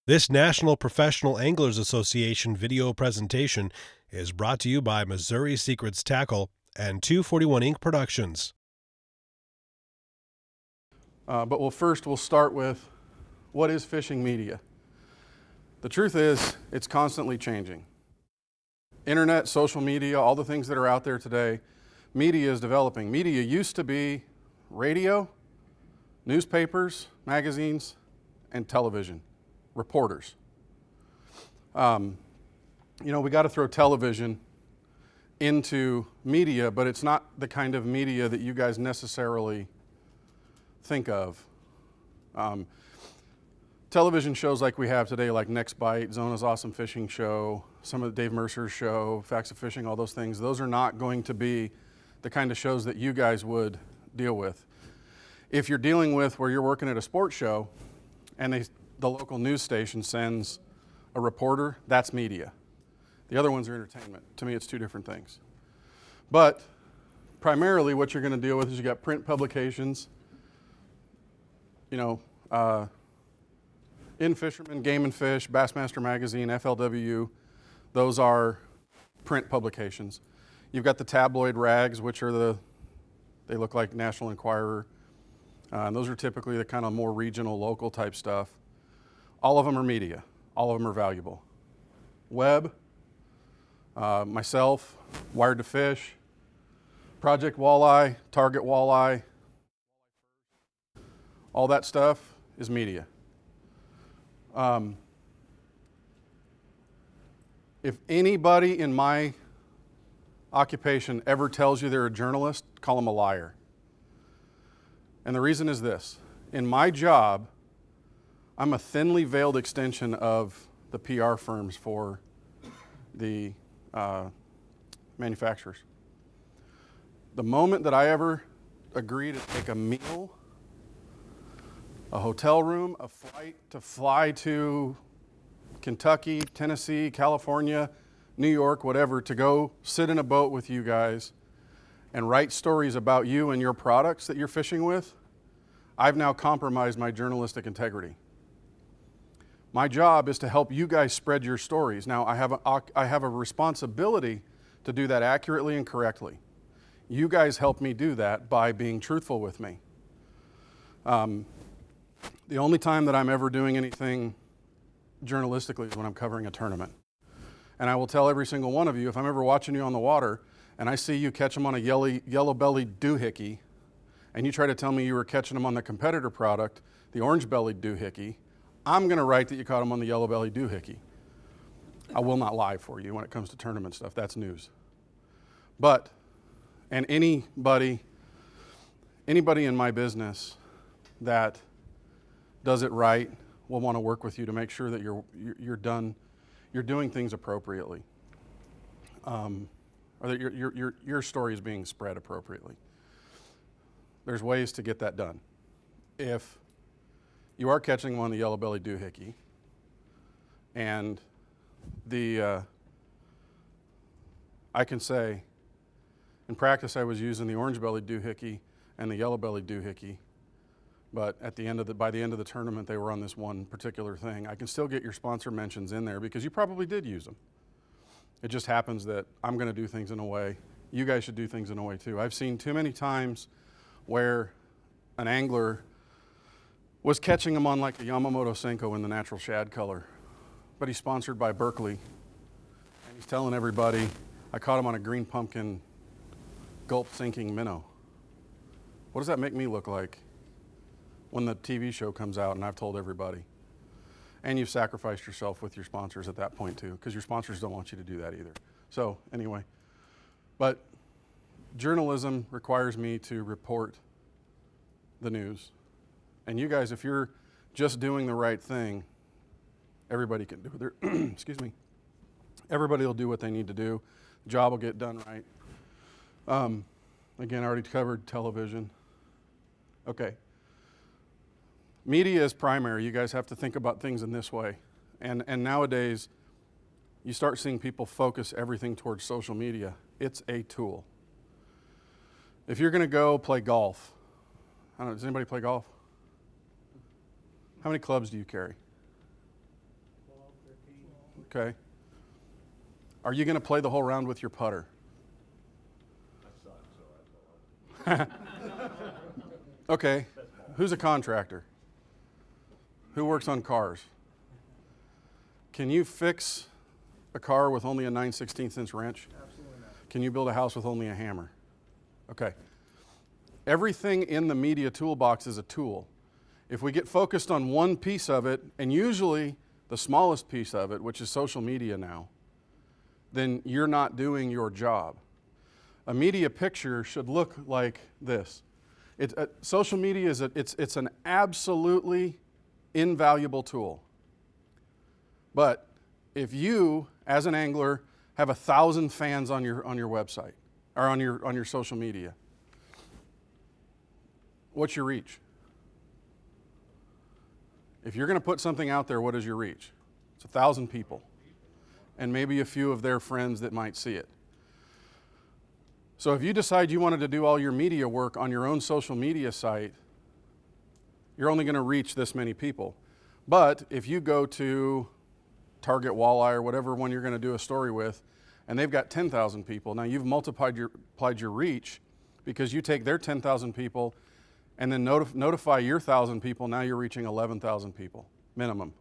This National Professional Anglers Association video presentation is brought to you by Missouri Secrets Tackle and 241 Inc. Productions. But we'll start with what is fishing media? The truth is, it's constantly changing. Internet, social media, all the things that are out there today, media is developing. Media used to be radio, newspapers, magazines, and television, reporters. We got to throw television into media, but it's not the kind of media that you guys necessarily think of. Television shows like we have today, like Next Bite, Zona's Awesome Fishing Show, some of Dave Mercer's show, Facts of Fishing, all those things, those are not going to be the kind of shows that you guys would deal with. If you're dealing with where you're working at a sports show and the local news station sends a reporter, that's media. The other ones are entertainment. To me, it's two different things. But primarily what you're going to deal with is you got print publications, In Fisherman, Game and Fish, Bassmaster Magazine, FLW, those are print publications. You've got the tabloid rags, which are they look like National Enquirer. And those are typically the kind of more regional, local type stuff. All of them are media. All of them are valuable. Web, myself, Wired to Fish, Project Walleye, Target Walleye, all that stuff is media. If anybody in my occupation ever tells you they're a journalist, call them a liar. And the reason is this. In my job, I'm a thinly veiled extension of the PR firms for the manufacturers. The moment that I ever agree to take a meal, a hotel room, a flight to fly to Kentucky, Tennessee, California, New York, whatever, to go sit in a boat with you guys and write stories about you and your products that you're fishing with, I've now compromised my journalistic integrity. My job is to help you guys spread your stories. Now, I have a responsibility to do that accurately and correctly. You guys help me do that by being truthful with me. The only time that I'm ever doing anything journalistically is when I'm covering a tournament. And I will tell every single one of you, if I'm ever watching you on the water and I see you catch them on a yellow-bellied doohickey, and you try to tell me you were catching them on the competitor product, the orange-bellied doohickey, I'm going to write that you caught them on the yellow-bellied doohickey. I will not lie for you when it comes to tournament stuff. That's news. And anybody in my business that does it right will want to work with you to make sure that you're doing things appropriately, or that your story is being spread appropriately. There's ways to get that done. If you are catching them on the yellow-bellied doohickey, and I can say, in practice I was using the orange-bellied doohickey and the yellow-bellied doohickey, but by the end of the tournament they were on this one particular thing. I can still get your sponsor mentions in there because you probably did use them. It just happens that I'm going to do things in a way. You guys should do things in a way too. I've seen too many times where an angler was catching them on like a Yamamoto Senko in the natural shad color, but he's sponsored by Berkeley, and he's telling everybody, I caught him on a green pumpkin gulp sinking minnow. What does that make me look like when the TV show comes out and I've told everybody? And you've sacrificed yourself with your sponsors at that point too, because your sponsors don't want you to do that either. So anyway, but journalism requires me to report the news. And you guys, if you're just doing the right thing, everybody can do their, excuse me, everybody will do what they need to do. The job will get done right. Again, I already covered television. Okay. Media is primary. You guys have to think about things in this way. And nowadays, you start seeing people focus everything towards social media. It's a tool. If you're going to go play golf, I don't know, does anybody play golf? How many clubs do you carry? okay? Are you going to play the whole round with your putter? Okay, who's a contractor? Who works on cars? Can you fix a car with only a 9/16 inch wrench? Absolutely not. Can you build a house with only a hammer? Okay. Everything in the media toolbox is a tool. If we get focused on one piece of it, and usually the smallest piece of it, which is social media now, then you're not doing your job. A media picture should look like this. Social media is it's an absolutely invaluable tool. But if you, as an angler, have 1,000 fans on your website or on your social media, what's your reach? If you're going to put something out there, what is your reach? It's 1,000 people, and maybe a few of their friends that might see it. So if you decide you wanted to do all your media work on your own social media site, you're only going to reach this many people. But if you go to Target Walleye or whatever one you're going to do a story with, and they've got 10,000 people, now you've multiplied your reach because you take their 10,000 people and then notify your 1,000 people, now you're reaching 11,000 people, minimum.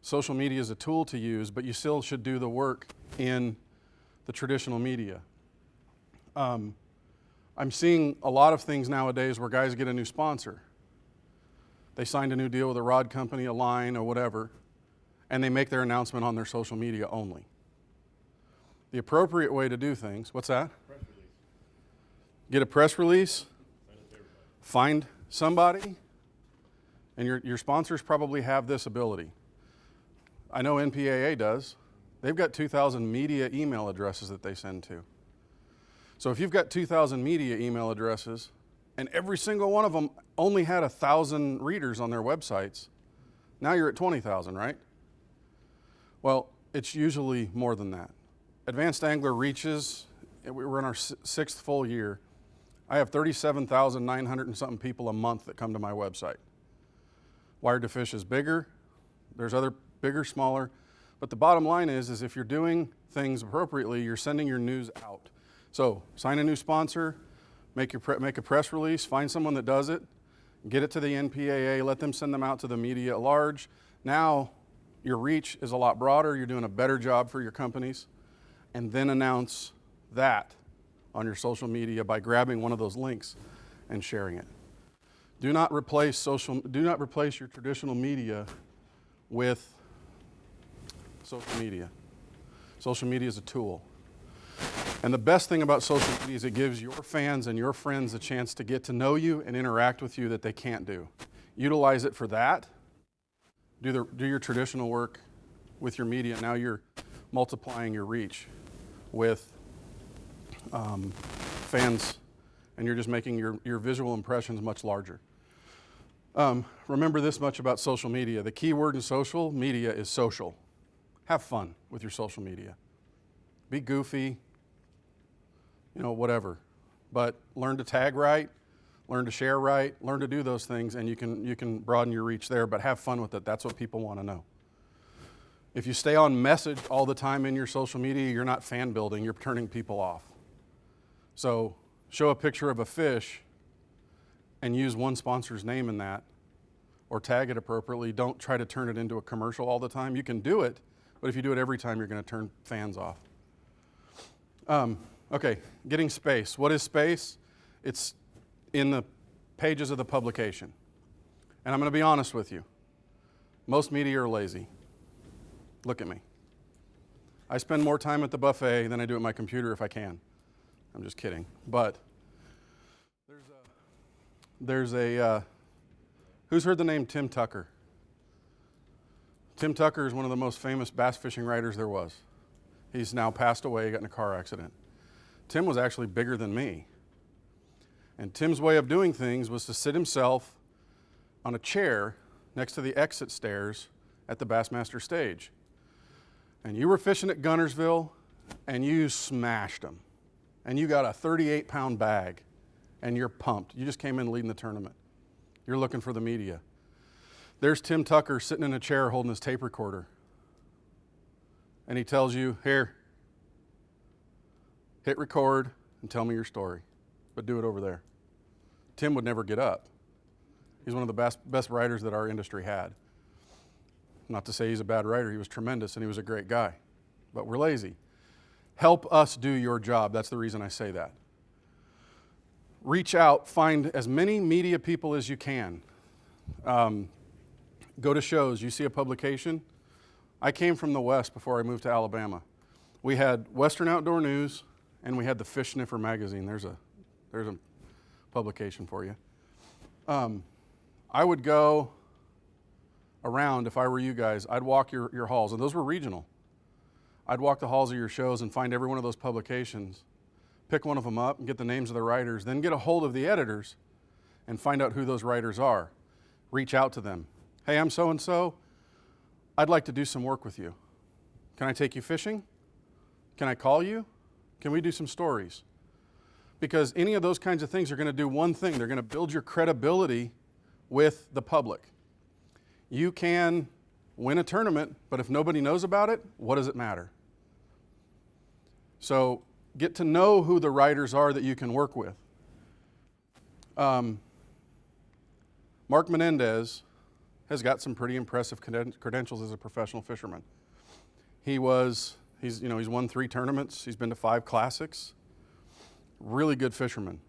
Social media is a tool to use, but you still should do the work in the traditional media. I'm seeing a lot of things nowadays where guys get a new sponsor. They signed a new deal with a rod company, a line, or whatever, and they make their announcement on their social media only. The appropriate way to do things, what's that? Press release. Get a press release, Send it to everybody. find somebody, and your sponsors probably have this ability. I know NPAA does. They've got 2,000 media email addresses that they send to. So if you've got 2,000 media email addresses, and every single one of them only had 1,000 readers on their websites, now you're at 20,000, right? Well, it's usually more than that. Advanced Angler reaches, we're in our sixth full year. I have 37,900 and something people a month that come to my website. Wired to Fish is bigger. There's other bigger, smaller. But the bottom line is if you're doing things appropriately, you're sending your news out. So sign a new sponsor, make a press release, find someone that does it, get it to the NPAA, let them send them out to the media at large. Now your reach is a lot broader. You're doing a better job for your companies. And then announce that on your social media by grabbing one of those links and sharing it. Do not replace your traditional media with social media. Social media is a tool. And the best thing about social media is it gives your fans and your friends a chance to get to know you and interact with you that they can't do. Utilize it for that. Do your traditional work with your media. Now you're multiplying your reach with fans, and you're just making your visual impressions much larger. Remember this much about social media. The key word in social media is social. Have fun with your social media. Be goofy, whatever. But learn to tag right, learn to share right, learn to do those things, and you can broaden your reach there, but have fun with it. That's what people want to know. If you stay on message all the time in your social media, you're not fan building, you're turning people off. So show a picture of a fish and use one sponsor's name in that, or tag it appropriately. Don't try to turn it into a commercial all the time. You can do it, but if you do it every time, you're going to turn fans off. Okay, getting space. What is space? It's in the pages of the publication. And I'm going to be honest with you. Most media are lazy. Look at me. I spend more time at the buffet than I do at my computer if I can. I'm just kidding. But there's a who's heard the name Tim Tucker? Tim Tucker is one of the most famous bass fishing writers there was. He's now passed away, got in a car accident. Tim was actually bigger than me. And Tim's way of doing things was to sit himself on a chair next to the exit stairs at the Bassmaster stage. And you were fishing at Gunnersville, and you smashed them. And you got a 38-pound bag, and you're pumped. You just came in leading the tournament. You're looking for the media. There's Tim Tucker sitting in a chair holding his tape recorder. and he tells you, here, hit record and tell me your story, but do it over there. Tim would never get up. He's one of the best writers that our industry had. Not to say he's a bad writer, he was tremendous and he was a great guy, but we're lazy. Help us do your job. That's the reason I say that. Reach out, find as many media people as you can. Go to shows, you see a publication. I came from the West before I moved to Alabama. We had Western Outdoor News and we had the Fish Sniffer magazine. There's a publication for you. I would go around, if I were you guys, I'd walk your halls, and those were regional. I'd walk the halls of your shows and find every one of those publications, pick one of them up and get the names of the writers, then get a hold of the editors and find out who those writers are. Reach out to them. Hey, I'm so-and-so. I'd like to do some work with you. Can I take you fishing? Can I call you? Can we do some stories? Because any of those kinds of things are going to do one thing. They're going to build your credibility with the public. You can win a tournament, but if nobody knows about it, what does it matter? So get to know who the writers are that you can work with. Mark Menendez has got some pretty impressive credentials as a professional fisherman. He's won 3 tournaments. He's been to 5 classics. Really good fisherman.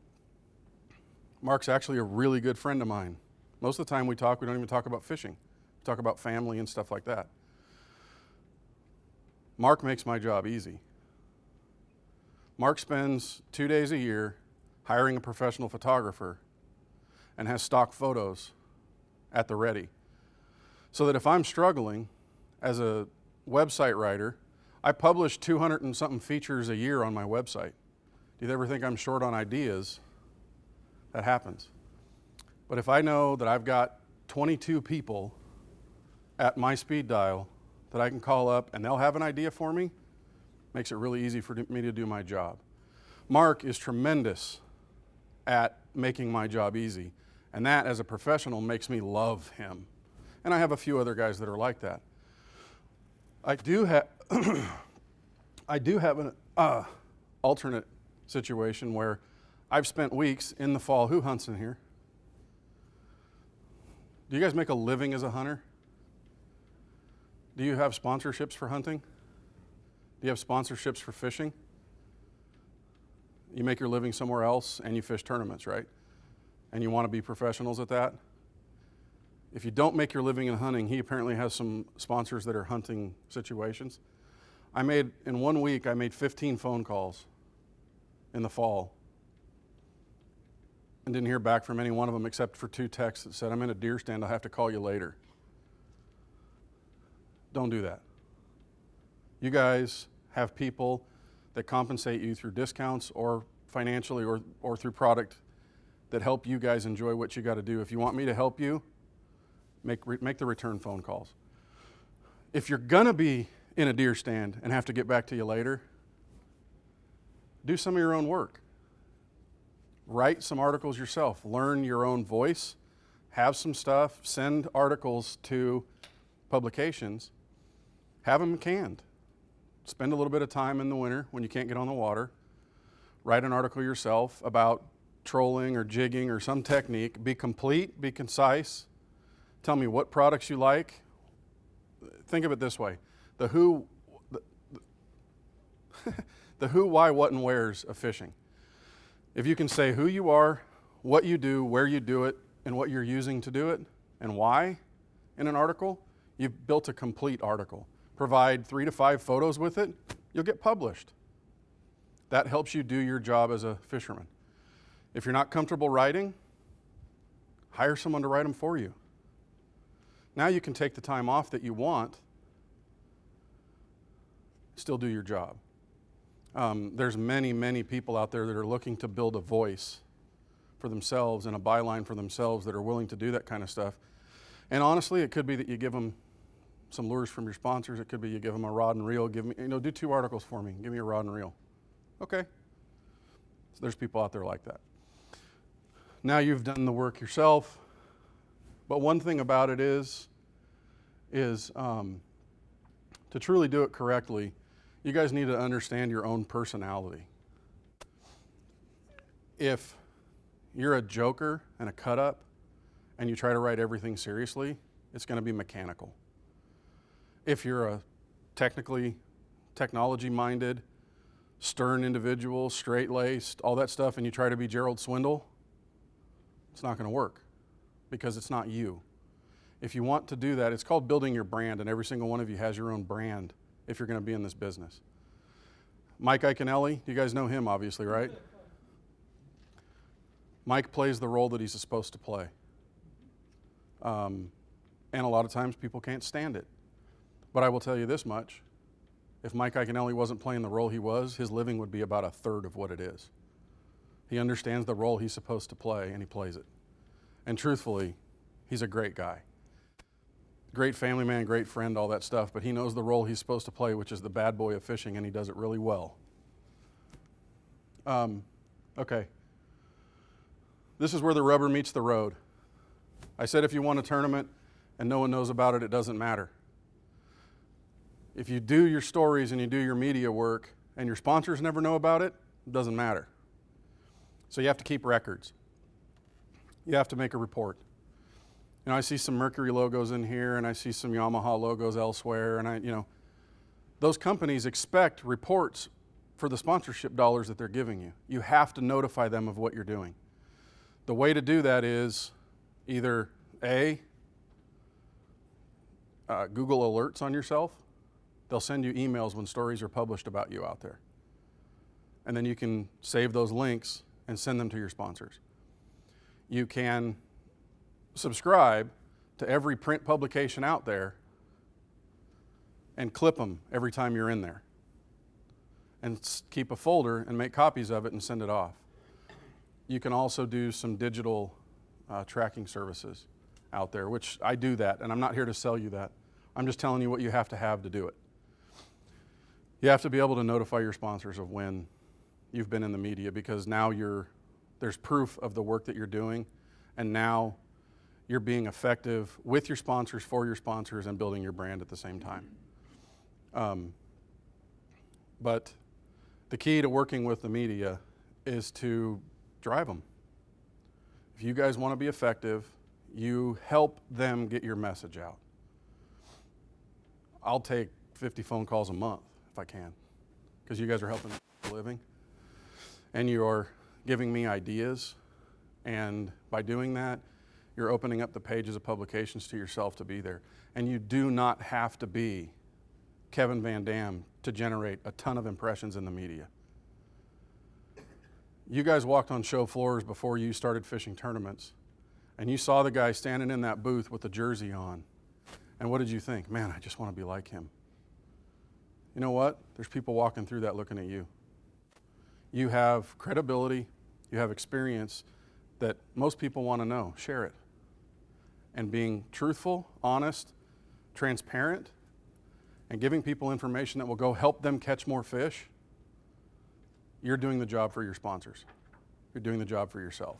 Mark's actually a really good friend of mine. Most of the time we don't even talk about fishing. We talk about family and stuff like that. Mark makes my job easy. Mark spends 2 days a year hiring a professional photographer and has stock photos at the ready. So that if I'm struggling as a website writer, I publish 200 and something features a year on my website. Do you ever think I'm short on ideas? That happens. But if I know that I've got 22 people at my speed dial that I can call up and they'll have an idea for me, makes it really easy for me to do my job. Mark is tremendous at making my job easy, and that as a professional makes me love him. And I have a few other guys that are like that. I do have an alternate situation where I've spent weeks in the fall. Who hunts in here? Do you guys make a living as a hunter? Do you have sponsorships for hunting? Do you have sponsorships for fishing? You make your living somewhere else and you fish tournaments, right? And you want to be professionals at that? If you don't make your living in hunting, he apparently has some sponsors that are hunting situations. In 1 week, I made 15 phone calls in the fall and didn't hear back from any one of them except for 2 texts that said, I'm in a deer stand, I'll have to call you later. Don't do that. You guys have people that compensate you through discounts or financially or through product that help you guys enjoy what you got to do. If you want me to help you, make the return phone calls. If you're going to be in a deer stand and have to get back to you later, do some of your own work. Write some articles yourself. Learn your own voice. Have some stuff. Send articles to publications. Have them canned. Spend a little bit of time in the winter when you can't get on the water. Write an article yourself about trolling or jigging or some technique. Be complete, be concise. Tell me what products you like. Think of it this way. The who, why, what, and wheres of fishing. If you can say who you are, what you do, where you do it, and what you're using to do it, and why in an article, you've built a complete article. Provide 3 to 5 photos with it, you'll get published. That helps you do your job as a fisherman. If you're not comfortable writing, hire someone to write them for you. Now you can take the time off that you want, still do your job. There's many, many people out there that are looking to build a voice for themselves and a byline for themselves that are willing to do that kind of stuff. And honestly, it could be that you give them some lures from your sponsors. It could be you give them a rod and reel. Do 2 articles for me. Give me a rod and reel. Okay. So there's people out there like that. Now you've done the work yourself. But one thing about it is to truly do it correctly, you guys need to understand your own personality. If you're a joker and a cut-up and you try to write everything seriously, it's going to be mechanical. If you're a technology-minded, stern individual, straight-laced, all that stuff, and you try to be Gerald Swindle, it's not going to work because it's not you. If you want to do that, it's called building your brand, and every single one of you has your own brand if you're going to be in this business. Mike Iaconelli, you guys know him obviously, right? Mike plays the role that he's supposed to play. And a lot of times people can't stand it. But I will tell you this much. If Mike Iaconelli wasn't playing the role he was, his living would be about a third of what it is. He understands the role he's supposed to play, and he plays it. And truthfully, he's a great guy. Great family man, great friend, all that stuff, but he knows the role he's supposed to play, which is the bad boy of fishing, and he does it really well. Okay. This is where the rubber meets the road. I said if you won a tournament and no one knows about it, it doesn't matter. If you do your stories and you do your media work and your sponsors never know about it, it doesn't matter. So you have to keep records. You have to make a report. You know, I see some Mercury logos in here, and I see some Yamaha logos elsewhere, and those companies expect reports for the sponsorship dollars that they're giving you. You have to notify them of what you're doing. The way to do that is either Google Alerts on yourself. They'll send you emails when stories are published about you out there. And then you can save those links and send them to your sponsors. You can subscribe to every print publication out there and clip them every time you're in there. And keep a folder and make copies of it and send it off. You can also do some digital tracking services out there, which I do that, and I'm not here to sell you that. I'm just telling you what you have to do it. You have to be able to notify your sponsors of when you've been in the media, because now there's proof of the work that you're doing, and now you're being effective with your sponsors, for your sponsors, and building your brand at the same time. But the key to working with the media is to drive them. If you guys want to be effective, you help them get your message out. I'll take 50 phone calls a month if I can, because you guys are helping me for a living, and you're giving me ideas, and by doing that, you're opening up the pages of publications to yourself to be there. And you do not have to be Kevin Van Dam to generate a ton of impressions in the media. You guys walked on show floors before you started fishing tournaments, and you saw the guy standing in that booth with the jersey on. And what did you think? Man, I just want to be like him. You know what? There's people walking through that looking at you. You have credibility, you have experience that most people want to know. Share it. And being truthful, honest, transparent, and giving people information that will go help them catch more fish, you're doing the job for your sponsors. You're doing the job for yourself.